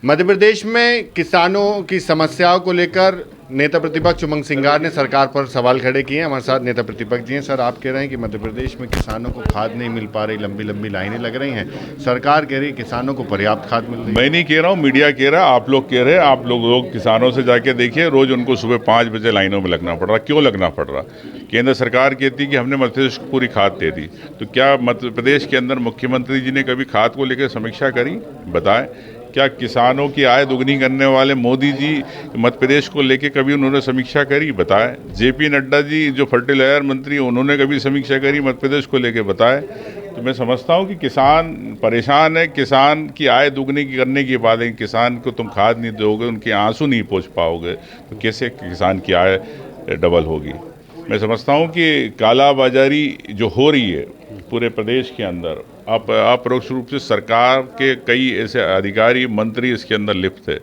मध्य प्रदेश में किसानों की समस्याओं को लेकर नेता प्रतिपक्ष उमंग सिंगार ने सरकार पर सवाल खड़े किए हैं। हमारे साथ नेता प्रतिपक्ष जी हैं। सर, आप कह रहे हैं कि मध्य प्रदेश में किसानों को खाद नहीं मिल पा रही, लंबी लंबी लाइनें लग रही हैं। सरकार कह रही है किसानों को पर्याप्त खाद मिल रही है। मैं नहीं कह रहा हूँ, मीडिया कह रहा है, आप लोग कह रहे हैं। आप लोग किसानों से जाके देखिए, रोज उनको सुबह 5 बजे लाइनों में लगना पड़ रहा। क्यों लगना पड़ रहा? केंद्र सरकार कहती कि हमने मध्य प्रदेश को पूरी खाद दे दी, तो क्या मध्य प्रदेश के अंदर मुख्यमंत्री जी ने कभी खाद को लेकर समीक्षा करी? बताएं। क्या किसानों की आय दुगनी करने वाले मोदी जी मध्य प्रदेश को लेके कभी उन्होंने समीक्षा करी? बताएं। जेपी नड्डा जी जो फर्टिलाइजर मंत्री, उन्होंने कभी समीक्षा करी मध्य प्रदेश को लेके? बताएं। तो मैं समझता हूं कि किसान परेशान है। किसान की आय दुगनी करने की बात है। किसान को तुम खाद नहीं दोगे, उनके आंसू नहीं पहुंच पाओगे, तो कैसे किसान की आय डबल होगी? मैं समझता हूं कि कालाबाजारी जो हो रही है पूरे प्रदेश के अंदर, अपरोक्ष रूप से सरकार के कई ऐसे अधिकारी मंत्री इसके अंदर लिप्त है।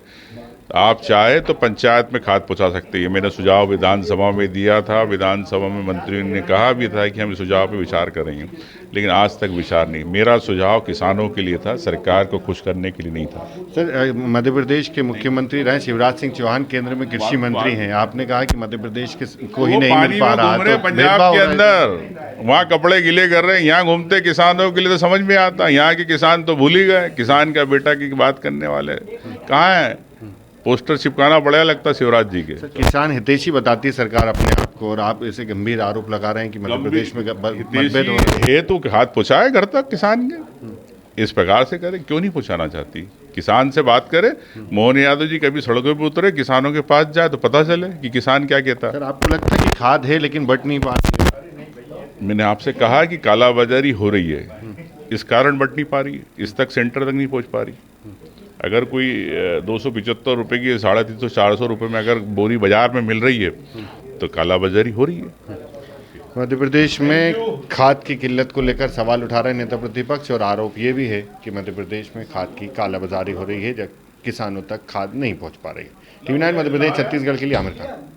आप चाहे तो पंचायत में खाद पहुंचा सकते हैं। मैंने सुझाव विधानसभा में दिया था। विधानसभा में मंत्री ने कहा भी था कि हम इस सुझाव पर विचार करेंगे, लेकिन आज तक विचार नहीं। मेरा सुझाव किसानों के लिए था, सरकार को खुश करने के लिए नहीं था। सर, मध्य प्रदेश के मुख्यमंत्री रहे शिवराज सिंह चौहान केंद्र में कृषि मंत्री हैं। आपने कहा कि मध्य प्रदेश को ही नहीं मिल पा रहा, तो पंजाब के अंदर वहाँ कपड़े गिले कर रहे हैं, यहाँ घूमते किसानों के लिए तो समझ में आता। यहाँ के किसान तो भूल ही गए। किसान का बेटा की बात करने वाले कहाँ है? पोस्टर चिपकाना पड़ेगा लगता शिवराज जी के। किसान हितैषी बताती है सरकार अपने आप को, और आप ऐसे गंभीर आरोप लगा रहे हैं कि मध्य प्रदेश में मतभेद हो रहे हैं। है तो हाथ पहुँचाए घर तक किसान के, इस प्रकार से करे। क्यों नहीं पहुँचाना चाहती? किसान से बात करे। मोहन यादव जी कभी सड़कों पर उतरे, किसानों के पास जाए तो पता चले कि किसान क्या कहता है। सर, आपको लगता है कि खाद है लेकिन बट नहीं पा रही? मैंने आपसे कहा कि कालाबाजारी हो रही है, इस कारण बट नहीं पा रही है, इस तक सेंटर तक नहीं पहुँच पा रही। अगर कोई 275 रुपए की 350-400 रुपए में अगर बोरी बाजार में मिल रही है तो कालाबाजारी हो रही है। मध्य प्रदेश में खाद की किल्लत को लेकर सवाल उठा रहे नेता प्रतिपक्ष, और आरोप ये भी है कि मध्य प्रदेश में खाद की कालाबाजारी हो रही है, जब किसानों तक खाद नहीं पहुंच पा रही है। TV9 मध्य प्रदेश छत्तीसगढ़ के लिए आमिर खान।